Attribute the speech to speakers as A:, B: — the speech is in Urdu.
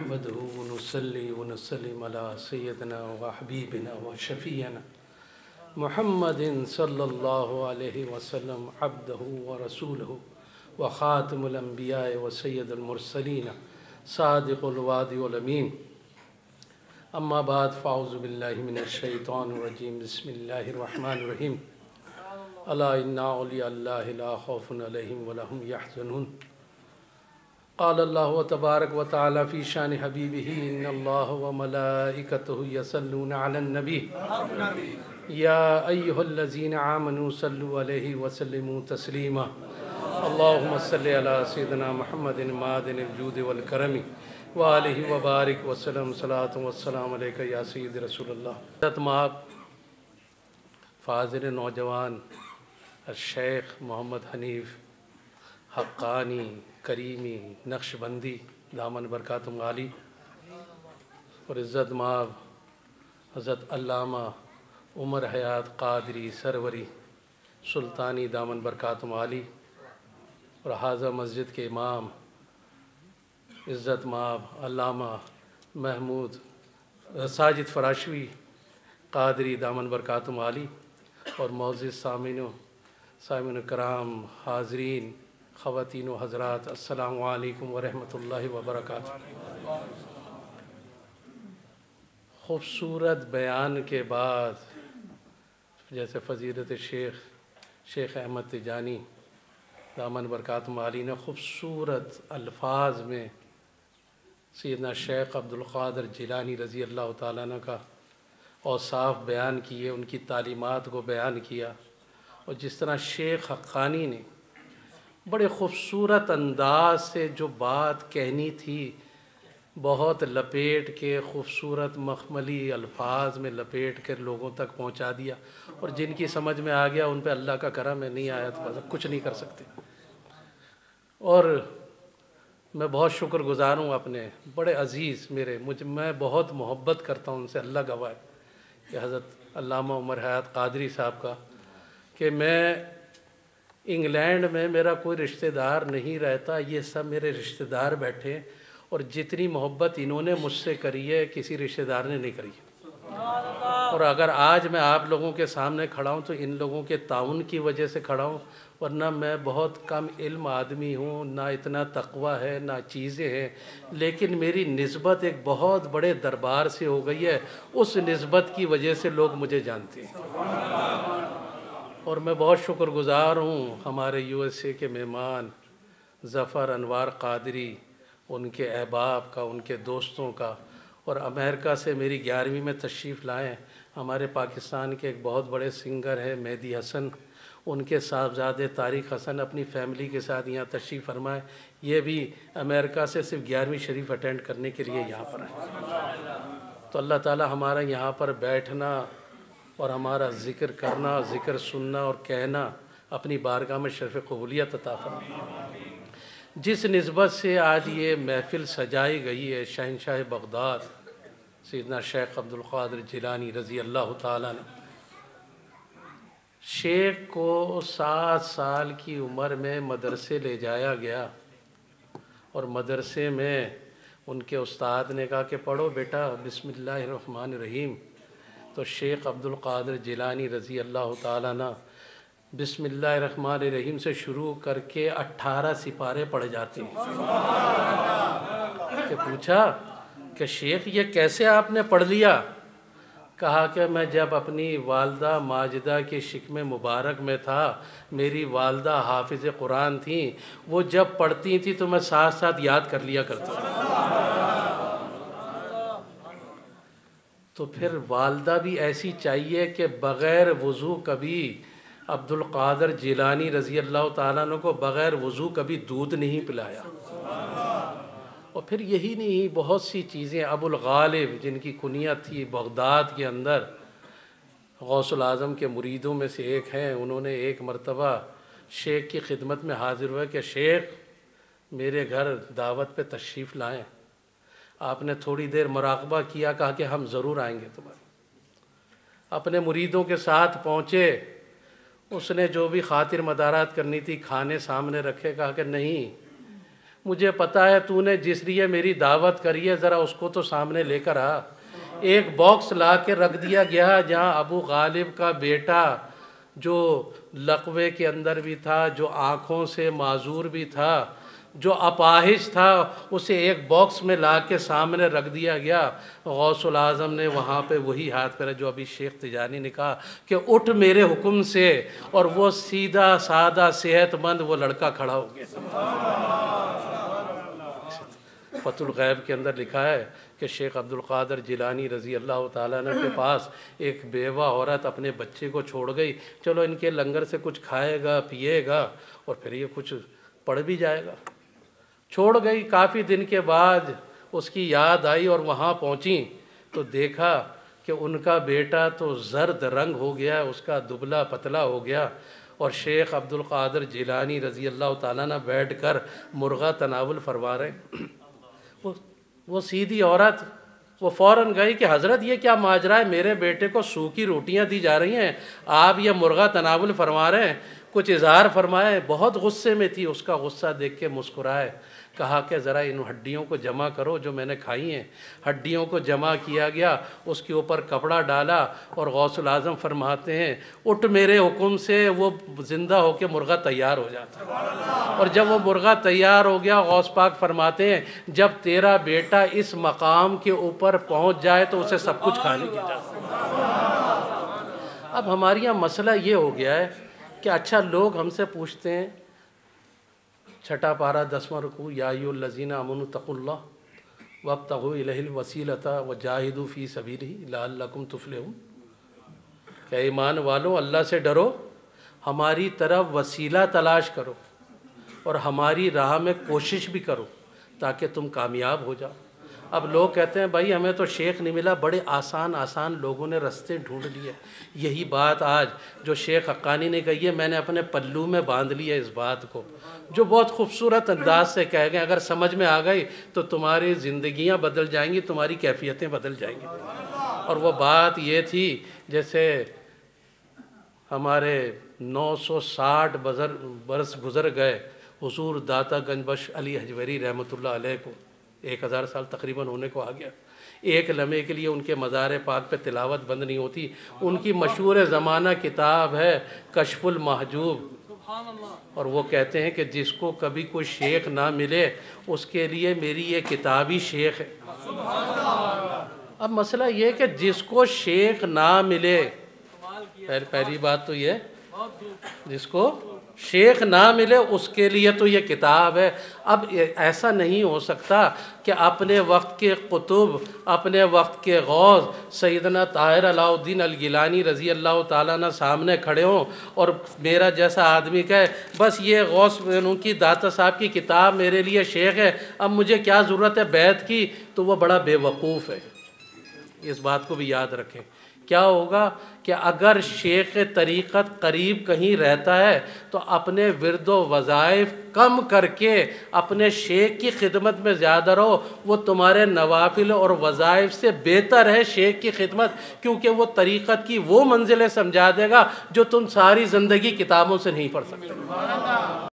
A: نحمده ونصلي ونسلم على سيدنا وحبيبنا وشفيعنا محمد صلى الله عليه وسلم عبده ورسوله وخاتم الأنبياء وسيد المرسلين صادق الوعد والأمين أما بعد فأعوذ بالله من الشيطان الرجيم بسم الله الرحمن الرحيم ألا إن أولياء الله لا خوف عليهم ولا هم يحزنون قال الله تبارك وتعالى في شان حبيبه إن الله وملائكته يصلون على النبي يا أيها الذين آمنوا صلوا عليه وسلموا تسليما اللهم صل على سيدنا محمد معدن الجود والكرم وآلہ وبارک وسلم صلاۃ والسلام علیکہ یا سید رسول اللہ. حضرت مآب فاضل نوجوان الشیخ محمد حنیف حقانی کریمی نقشبندی دامن برکاتہم عالی اور عزت مآب حضرت علامہ عمر حیات قادری سروری سلطانی دامن برکاتہم عالی اور حاضر مسجد کے امام عزت مآب علامہ محمود ساجد فراشوی قادری دامن برکاتہم عالی اور معزز سامعین کرام حاضرین خواتین و حضرات السلام علیکم ورحمۃ اللہ وبرکاتہ. خوبصورت بیان کے بعد جیسے فضیلت شیخ احمد تجانی دامن برکاتہم عالی نے خوبصورت الفاظ میں سیدنا شیخ عبدالقادر جیلانی رضی اللہ تعالیٰ عنہ کا اوصاف بیان کیے، ان کی تعلیمات کو بیان کیا، اور جس طرح شیخ حقانی نے بڑے خوبصورت انداز سے جو بات کہنی تھی بہت لپیٹ کے خوبصورت مخملی الفاظ میں لپیٹ کر لوگوں تک پہنچا دیا، اور جن کی سمجھ میں آ گیا ان پہ اللہ کا کرم ہے، نہیں آیا تو کچھ نہیں کر سکتے. اور میں بہت شکر گزار ہوں اپنے بڑے عزیز میں بہت محبت کرتا ہوں ان سے، اللہ گواہ ہے کہ حضرت علامہ عمر حیات قادری صاحب کا، کہ میں انگلینڈ میں میرا کوئی رشتہ دار نہیں رہتا، یہ سب میرے رشتہ دار بیٹھے، اور جتنی محبت انہوں نے مجھ سے کری ہے کسی رشتہ دار نے نہیں کری. اور اگر آج میں آپ لوگوں کے سامنے کھڑا ہوں تو ان لوگوں کے تعاون کی وجہ سے کھڑا ہوں، ورنہ میں بہت کم علم آدمی ہوں، نہ اتنا تقویٰ ہے نہ چیزیں ہیں، لیکن میری نسبت ایک بہت بڑے دربار سے ہو گئی ہے، اس نسبت کی وجہ سے لوگ مجھے جانتے ہیں. اور میں بہت شکر گزار ہوں ہمارے USA کے مہمان ظفر انوار قادری، ان کے احباب کا، ان کے دوستوں کا، اور امریکہ سے میری 11ویں میں تشریف لائے ہمارے پاکستان کے ایک بہت بڑے سنگر ہیں مہدی حسن، ان کے صاحبزادے طارق حسن اپنی فیملی کے ساتھ یہاں تشریف فرمائے، یہ بھی امریکہ سے صرف 11ویں شریف اٹینڈ کرنے کے لیے یہاں پر آئے. تو اللہ تعالی ہمارا یہاں پر بیٹھنا اور ہمارا ذکر کرنا، ذکر سننا اور کہنا اپنی بارگاہ میں شرف قبولیت عطا فرمائے. جس نسبت سے آج یہ محفل سجائی گئی ہے شہنشاہ بغداد سیدنا شیخ عبدالقادر جیلانی رضی اللہ تعالیٰ نے، شیخ کو 7 سال کی عمر میں مدرسے لے جایا گیا، اور مدرسے میں ان کے استاد نے کہا کہ پڑھو بیٹا بسم اللہ الرحمن الرحیم. تو شیخ عبدالقادر جیلانی رضی اللہ تعالیٰ عنہ بسم اللہ الرحمن الرحیم سے شروع کر کے 18 سپارے پڑھ جاتے ہیں. کہ پوچھا کہ شیخ یہ کیسے آپ نے پڑھ لیا؟ کہا کہ میں جب اپنی والدہ ماجدہ کے شکم مبارک میں تھا، میری والدہ حافظ قرآن تھیں، وہ جب پڑھتی تھیں تو میں ساتھ ساتھ یاد کر لیا کرتا تھا. تو پھر والدہ بھی ایسی چاہیے کہ بغیر وضو کبھی عبدالقادر جیلانی رضی اللہ تعالیٰ عنہ کو بغیر وضو کبھی دودھ نہیں پلایا. اور پھر یہی نہیں، بہت سی چیزیں. ابو الغالب جن کی کنیت تھی بغداد کے اندر، غوث العظم کے مریدوں میں سے ایک ہیں، انہوں نے ایک مرتبہ شیخ کی خدمت میں حاضر ہوئے کہ شیخ میرے گھر دعوت پہ تشریف لائیں. آپ نے تھوڑی دیر مراقبہ کیا، کہا کہ ہم ضرور آئیں گے تمہارے. اپنے مریدوں کے ساتھ پہنچے، اس نے جو بھی خاطر مدارات کرنی تھی کھانے سامنے رکھے، کہا کہ نہیں مجھے پتہ ہے تو نے جس لیے میری دعوت کری ہے، ذرا اس کو تو سامنے لے کر آ۔ ایک باکس لا کے رکھ دیا گیا جہاں ابو غالب کا بیٹا جو لقوے کے اندر بھی تھا، جو آنکھوں سے معذور بھی تھا، جو اپاہج تھا، اسے ایک باکس میں لا کے سامنے رکھ دیا گیا۔ غوث العظم نے وہاں پہ وہی ہاتھ پھیرا جو ابھی شیخ تجانی نے کہا کہ اٹھ میرے حکم سے، اور وہ سیدھا سادہ صحت مند وہ لڑکا کھڑا ہو گیا۔ فتح الغیب کے اندر لکھا ہے کہ شیخ عبد القادر جیلانی رضی اللہ تعالیٰ عنہ کے پاس ایک بیوہ عورت اپنے بچے کو چھوڑ گئی، چلو ان کے لنگر سے کچھ کھائے گا پیے گا اور پھر یہ کچھ پڑھ بھی جائے گا۔ چھوڑ گئی، کافی دن کے بعد اس کی یاد آئی اور وہاں پہنچی تو دیکھا کہ ان کا بیٹا تو زرد رنگ ہو گیا، اس کا دبلا پتلا ہو گیا، اور شیخ عبد القادر جیلانی رضی اللہ تعالیٰ عنہ بیٹھ کر مرغہ تناول فرما رہے ہیں۔ وہ سیدھی عورت وہ فوراً گئی کہ حضرت یہ کیا ماجرا ہے، میرے بیٹے کو سوکھی روٹیاں دی جا رہی ہیں، آپ یہ مرغہ تناول فرما رہے ہیں، کچھ اظہار فرمائے۔ بہت غصے میں تھی، اس کا غصہ دیکھ کے مسکرائے، کہا کہ ذرا ان ہڈیوں کو جمع کرو جو میں نے کھائی ہیں۔ ہڈیوں کو جمع کیا گیا، اس کے اوپر کپڑا ڈالا، اور غوث العظم فرماتے ہیں اٹھ میرے حکم سے، وہ زندہ ہو کے مرغہ تیار ہو جاتا۔ اور جب وہ مرغہ تیار ہو گیا، غوث پاک فرماتے ہیں جب تیرا بیٹا اس مقام کے اوپر پہنچ جائے تو اسے سب کچھ کھانے کی اجازت۔ اب ہمارے یہاں مسئلہ یہ ہو گیا ہے کہ اچھا لوگ ہم سے پوچھتے ہیں، چھٹا پارہ 10واں رکوع، یا ایھا الذین آمنوا اتقوا اللہ وابتغوا الیہ الوسیلۃ وجاہدوا فی سبیلہ لعلکم تفلحون، کہ ایمان والو اللہ سے ڈرو، ہماری طرف وسیلہ تلاش کرو اور ہماری راہ میں کوشش بھی کرو تاکہ تم کامیاب ہو جاؤ۔ اب لوگ کہتے ہیں بھائی ہمیں تو شیخ نہیں ملا، بڑے آسان لوگوں نے رستے ڈھونڈ لیے۔ یہی بات آج جو شیخ حقانی نے کہی ہے، میں نے اپنے پلو میں باندھ لیا اس بات کو، جو بہت خوبصورت انداز سے کہہ گئے، اگر سمجھ میں آ گئی تو تمہاری زندگیاں بدل جائیں گی، تمہاری کیفیتیں بدل جائیں گی۔ اور وہ بات یہ تھی جیسے ہمارے 960 برس گزر گئے حضور داتا گنج بخش علی حجویری رحمۃ اللہ علیہ کو، 1000 سال تقریباً ہونے کو آ گیا۔ ایک لمحے کے لیے ان کے مزار پاک پہ تلاوت بند نہیں ہوتی۔ ان کی مشہور زمانہ کتاب ہے کشف المحجوب، اور وہ کہتے ہیں کہ جس کو کبھی کوئی شیخ نہ ملے اس کے لیے میری یہ کتاب ہی شیخ ہے۔ اب مسئلہ یہ کہ جس کو شیخ نہ ملے، پہلی بات تو یہ جس کو شیخ نہ ملے اس کے لیے تو یہ کتاب ہے۔ اب ایسا نہیں ہو سکتا کہ اپنے وقت کے قطب، اپنے وقت کے غوث سیدنا طاہر علاء الدین الگیلانی رضی اللہ تعالیٰ عنہ سامنے کھڑے ہوں اور میرا جیسا آدمی کہے بس یہ غوث ان کی داتا صاحب کی کتاب میرے لیے شیخ ہے، اب مجھے کیا ضرورت ہے بیعت کی، تو وہ بڑا بے وقوف ہے۔ اس بات کو بھی یاد رکھیں۔ کیا ہوگا کہ اگر شیخ طریقت قریب کہیں رہتا ہے تو اپنے ورد و وظائف کم کر کے اپنے شیخ کی خدمت میں زیادہ رہو، وہ تمہارے نوافل اور وظائف سے بہتر ہے شیخ کی خدمت، کیونکہ وہ طریقت کی وہ منزلیں سمجھا دے گا جو تم ساری زندگی کتابوں سے نہیں پڑھ سکتے۔